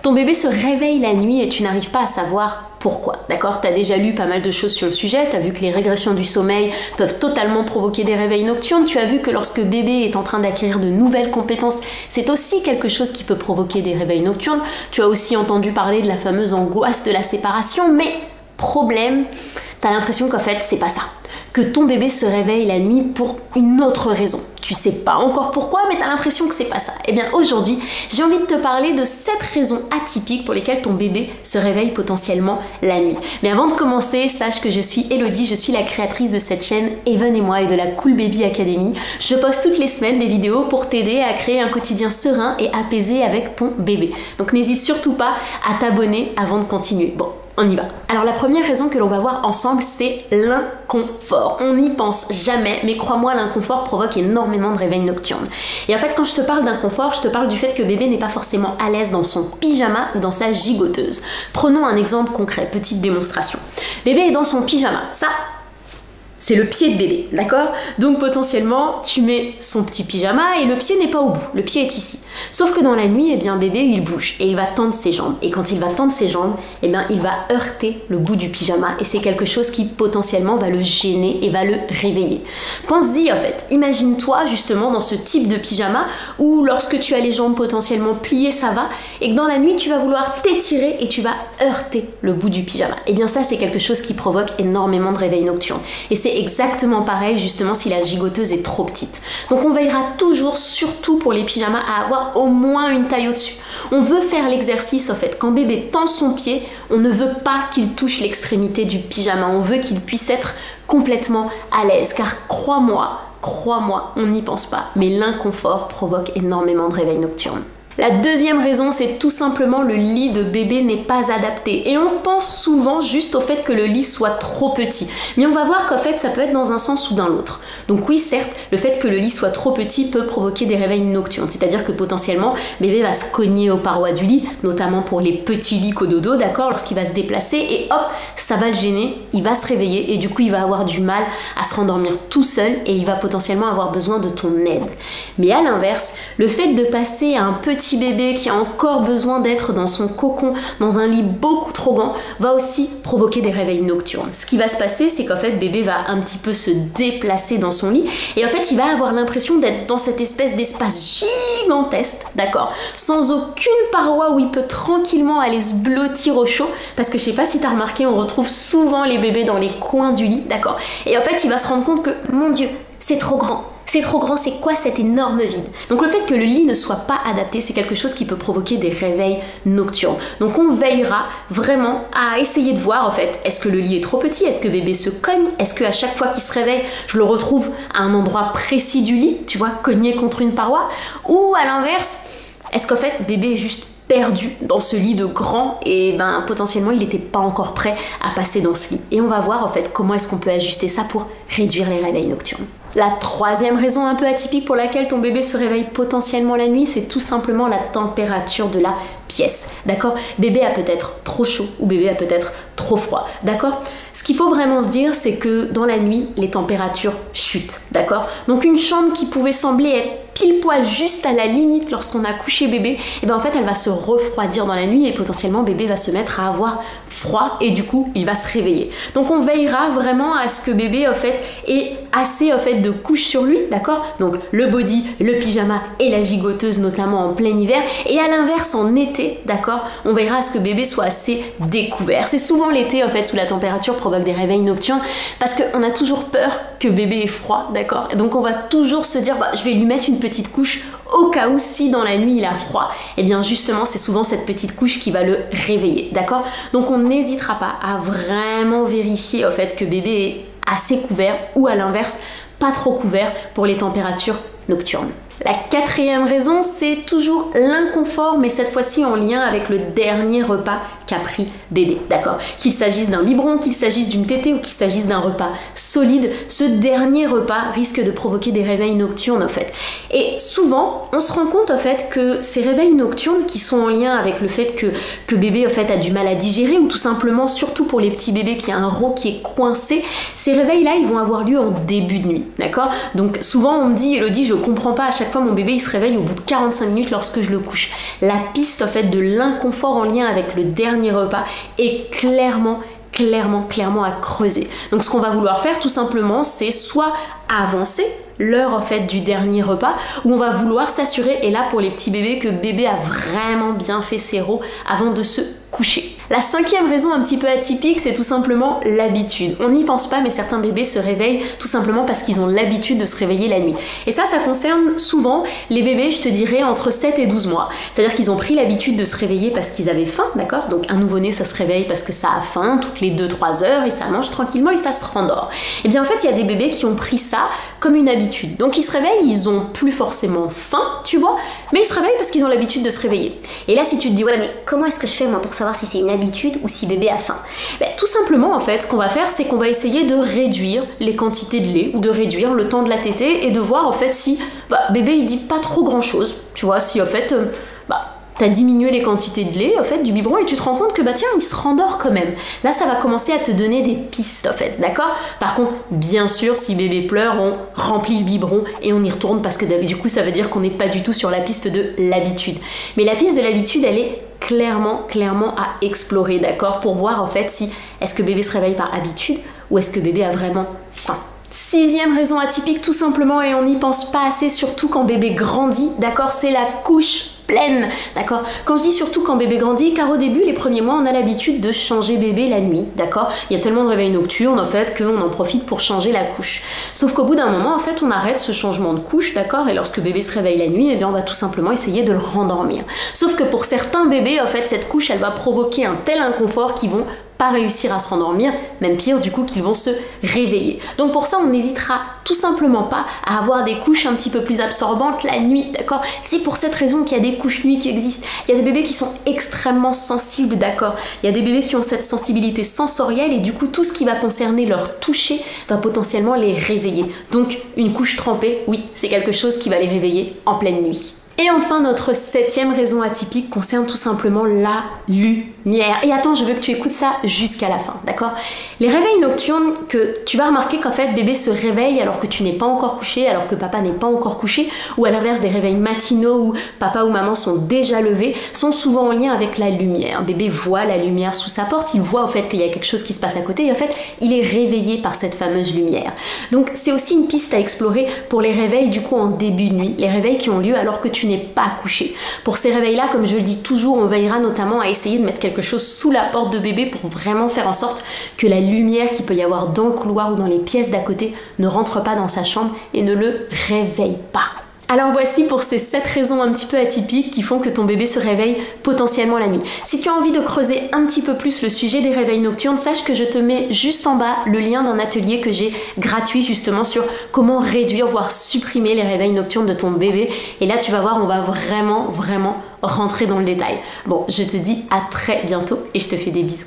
Ton bébé se réveille la nuit et tu n'arrives pas à savoir pourquoi, d'accord? Tu as déjà lu pas mal de choses sur le sujet, tu as vu que les régressions du sommeil peuvent totalement provoquer des réveils nocturnes, tu as vu que lorsque bébé est en train d'acquérir de nouvelles compétences, c'est aussi quelque chose qui peut provoquer des réveils nocturnes, tu as aussi entendu parler de la fameuse angoisse de la séparation, mais problème, tu as l'impression qu'en fait c'est pas ça. Que ton bébé se réveille la nuit pour une autre raison. Tu sais pas encore pourquoi, mais tu as l'impression que c'est pas ça. Et bien aujourd'hui, j'ai envie de te parler de 7 raisons atypiques pour lesquelles ton bébé se réveille potentiellement la nuit. Mais avant de commencer, sache que je suis Elodie, je suis la créatrice de cette chaîne Even et moi et de la Cool Baby Academy. Je poste toutes les semaines des vidéos pour t'aider à créer un quotidien serein et apaisé avec ton bébé. Donc n'hésite surtout pas à t'abonner avant de continuer. Bon, on y va. Alors la première raison que l'on va voir ensemble, c'est l'inconfort. On n'y pense jamais, mais crois-moi, l'inconfort provoque énormément de réveils nocturnes. Et en fait, quand je te parle d'inconfort, je te parle du fait que bébé n'est pas forcément à l'aise dans son pyjama ou dans sa gigoteuse. Prenons un exemple concret, petite démonstration. Bébé est dans son pyjama, ça, c'est le pied de bébé, d'accord? Donc potentiellement, tu mets son petit pyjama et le pied n'est pas au bout, le pied est ici. Sauf que dans la nuit, eh bien, bébé, il bouge et il va tendre ses jambes. Et quand il va tendre ses jambes, eh bien, il va heurter le bout du pyjama et c'est quelque chose qui potentiellement va le gêner et va le réveiller. Pense-y en fait, imagine-toi justement dans ce type de pyjama où lorsque tu as les jambes potentiellement pliées, ça va, et que dans la nuit, tu vas vouloir t'étirer et tu vas heurter le bout du pyjama. Eh bien ça, c'est quelque chose qui provoque énormément de réveils nocturnes. Et c'est exactement pareil justement si la gigoteuse est trop petite. Donc on veillera toujours, surtout pour les pyjamas, à avoir au moins une taille au-dessus. On veut faire l'exercice en fait, quand bébé tend son pied, on ne veut pas qu'il touche l'extrémité du pyjama, on veut qu'il puisse être complètement à l'aise, car crois-moi, on n'y pense pas, mais l'inconfort provoque énormément de réveils nocturnes. La deuxième raison, c'est tout simplement le lit de bébé n'est pas adapté. Et on pense souvent juste au fait que le lit soit trop petit. Mais on va voir qu'en fait, ça peut être dans un sens ou dans l'autre. Donc oui, certes, le fait que le lit soit trop petit peut provoquer des réveils nocturnes. C'est-à-dire que potentiellement, bébé va se cogner aux parois du lit, notamment pour les petits lits cododo, d'accord, lorsqu'il va se déplacer, et hop, ça va le gêner, il va se réveiller, et du coup, il va avoir du mal à se rendormir tout seul, et il va potentiellement avoir besoin de ton aide. Mais à l'inverse, le fait de passer à un petit bébé qui a encore besoin d'être dans son cocon, dans un lit beaucoup trop grand, va aussi provoquer des réveils nocturnes. Ce qui va se passer, c'est qu'en fait, bébé va un petit peu se déplacer dans son lit et en fait, il va avoir l'impression d'être dans cette espèce d'espace gigantesque, d'accord, sans aucune paroi où il peut tranquillement aller se blottir au chaud, parce que je sais pas si tu as remarqué, on retrouve souvent les bébés dans les coins du lit, d'accord, et en fait, il va se rendre compte que, mon Dieu, c'est trop grand. C'est trop grand, c'est quoi cet énorme vide? Donc le fait que le lit ne soit pas adapté, c'est quelque chose qui peut provoquer des réveils nocturnes. Donc on veillera vraiment à essayer de voir en fait, est-ce que le lit est trop petit? Est-ce que bébé se cogne? Est-ce qu'à chaque fois qu'il se réveille, je le retrouve à un endroit précis du lit, tu vois, cogné contre une paroi? Ou à l'inverse, est-ce qu'en fait bébé est juste perdu dans ce lit de grand et ben potentiellement il n'était pas encore prêt à passer dans ce lit. Et on va voir en fait comment est-ce qu'on peut ajuster ça pour réduire les réveils nocturnes. La troisième raison un peu atypique pour laquelle ton bébé se réveille potentiellement la nuit, c'est tout simplement la température de la pièce, d'accord? Bébé a peut-être trop chaud ou bébé a peut-être trop froid, d'accord? Ce qu'il faut vraiment se dire, c'est que dans la nuit, les températures chutent, d'accord? Donc une chambre qui pouvait sembler être pile poil juste à la limite lorsqu'on a couché bébé, et ben en fait elle va se refroidir dans la nuit et potentiellement bébé va se mettre à avoir froid et du coup il va se réveiller. Donc on veillera vraiment à ce que bébé en fait ait assez en fait de couches sur lui, d'accord? Donc le body, le pyjama et la gigoteuse notamment en plein hiver, et à l'inverse en été, d'accord? On veillera à ce que bébé soit assez découvert. C'est souvent l'été en fait où la température provoque des réveils nocturnes parce qu'on a toujours peur que bébé ait froid, d'accord? Et donc on va toujours se dire bah, je vais lui mettre une petite couche au cas où si dans la nuit il a froid, et bien justement c'est souvent cette petite couche qui va le réveiller, d'accord? Donc on n'hésitera pas à vraiment vérifier en fait que bébé est assez couvert ou à l'inverse pas trop couvert pour les températures nocturnes. La quatrième raison, c'est toujours l'inconfort, mais cette fois-ci en lien avec le dernier repas qu'a pris bébé, d'accord? Qu'il s'agisse d'un biberon, qu'il s'agisse d'une tétée ou qu'il s'agisse d'un repas solide, ce dernier repas risque de provoquer des réveils nocturnes, en fait. Et souvent, on se rend compte, en fait, que ces réveils nocturnes qui sont en lien avec le fait que bébé, en fait, a du mal à digérer ou tout simplement, surtout pour les petits bébés qui a un rot qui est coincé, ces réveils-là, ils vont avoir lieu en début de nuit, d'accord? Donc souvent, on me dit, Elodie, je comprends pas, à chaque fois, mon bébé, il se réveille au bout de 45 minutes lorsque je le couche. La piste, en fait, de l'inconfort en lien avec le dernier repas est clairement à creuser. Donc ce qu'on va vouloir faire tout simplement, c'est soit avancer l'heure en fait du dernier repas, où on va vouloir s'assurer, et là pour les petits bébés, que bébé a vraiment bien fait ses rots avant de se coucher. La cinquième raison un petit peu atypique, c'est tout simplement l'habitude. On n'y pense pas, mais certains bébés se réveillent tout simplement parce qu'ils ont l'habitude de se réveiller la nuit. Et ça concerne souvent les bébés, je te dirais, entre 7 et 12 mois. C'est-à-dire qu'ils ont pris l'habitude de se réveiller parce qu'ils avaient faim, d'accord? Donc un nouveau-né, ça se réveille parce que ça a faim toutes les 2-3 heures et ça mange tranquillement et ça se rendort. Et bien en fait, il y a des bébés qui ont pris ça comme une habitude. Donc ils se réveillent, ils ont plus forcément faim, tu vois, mais ils se réveillent parce qu'ils ont l'habitude de se réveiller. Et là, si tu te dis, ouais, mais comment est-ce que je fais moi pour savoir si c'est une habitude ou si bébé a faim? Tout simplement, en fait, ce qu'on va faire, c'est qu'on va essayer de réduire les quantités de lait ou de réduire le temps de la tétée et de voir en fait si bébé il dit pas trop grand chose, tu vois, si en fait t'as diminué les quantités de lait en fait du biberon et tu te rends compte que tiens, il se rendort quand même. Là, ça va commencer à te donner des pistes en fait, d'accord? Par contre, bien sûr, si bébé pleure, on remplit le biberon et on y retourne parce que du coup, ça veut dire qu'on n'est pas du tout sur la piste de l'habitude. Mais la piste de l'habitude, elle est clairement à explorer, d'accord? Pour voir en fait si est-ce que bébé se réveille par habitude ou est-ce que bébé a vraiment faim. Sixième raison atypique, tout simplement, et on n'y pense pas assez, surtout quand bébé grandit, d'accord? C'est la couche pleine, d'accord? Quand je dis surtout quand bébé grandit, car au début, les premiers mois, on a l'habitude de changer bébé la nuit, d'accord? Il y a tellement de réveils nocturnes, en fait, qu'on en profite pour changer la couche. Sauf qu'au bout d'un moment, en fait, on arrête ce changement de couche, d'accord? Et lorsque bébé se réveille la nuit, eh bien, on va tout simplement essayer de le rendormir. Sauf que pour certains bébés, en fait, cette couche, elle va provoquer un tel inconfort qu'ils vont pas réussir à se rendormir, même pire du coup qu'ils vont se réveiller. Donc pour ça, on n'hésitera tout simplement pas à avoir des couches un petit peu plus absorbantes la nuit, d'accord? C'est pour cette raison qu'il y a des couches nuit qui existent. Il y a des bébés qui sont extrêmement sensibles, d'accord? Il y a des bébés qui ont cette sensibilité sensorielle et du coup tout ce qui va concerner leur toucher va potentiellement les réveiller. Donc une couche trempée, oui, c'est quelque chose qui va les réveiller en pleine nuit. Et enfin, notre septième raison atypique concerne tout simplement la lumière. Et attends, je veux que tu écoutes ça jusqu'à la fin, d'accord? Les réveils nocturnes, que tu vas remarquer qu'en fait, bébé se réveille alors que tu n'es pas encore couché, alors que papa n'est pas encore couché, ou à l'inverse des réveils matinaux où papa ou maman sont déjà levés, sont souvent en lien avec la lumière. Bébé voit la lumière sous sa porte, il voit au fait qu'il y a quelque chose qui se passe à côté, et en fait, il est réveillé par cette fameuse lumière. Donc, c'est aussi une piste à explorer pour les réveils, du coup, en début de nuit, les réveils qui ont lieu alors que tu n'es pas couché. Pour ces réveils-là, comme je le dis toujours, on veillera notamment à essayer de mettre quelque chose sous la porte de bébé pour vraiment faire en sorte que la lumière qu'il peut y avoir dans le couloir ou dans les pièces d'à côté ne rentre pas dans sa chambre et ne le réveille pas. Alors voici pour ces 7 raisons un petit peu atypiques qui font que ton bébé se réveille potentiellement la nuit. Si tu as envie de creuser un petit peu plus le sujet des réveils nocturnes, sache que je te mets juste en bas le lien d'un atelier que j'ai gratuit justement sur comment réduire, voire supprimer les réveils nocturnes de ton bébé. Et là tu vas voir, on va vraiment rentrer dans le détail. Bon, je te dis à très bientôt et je te fais des bisous.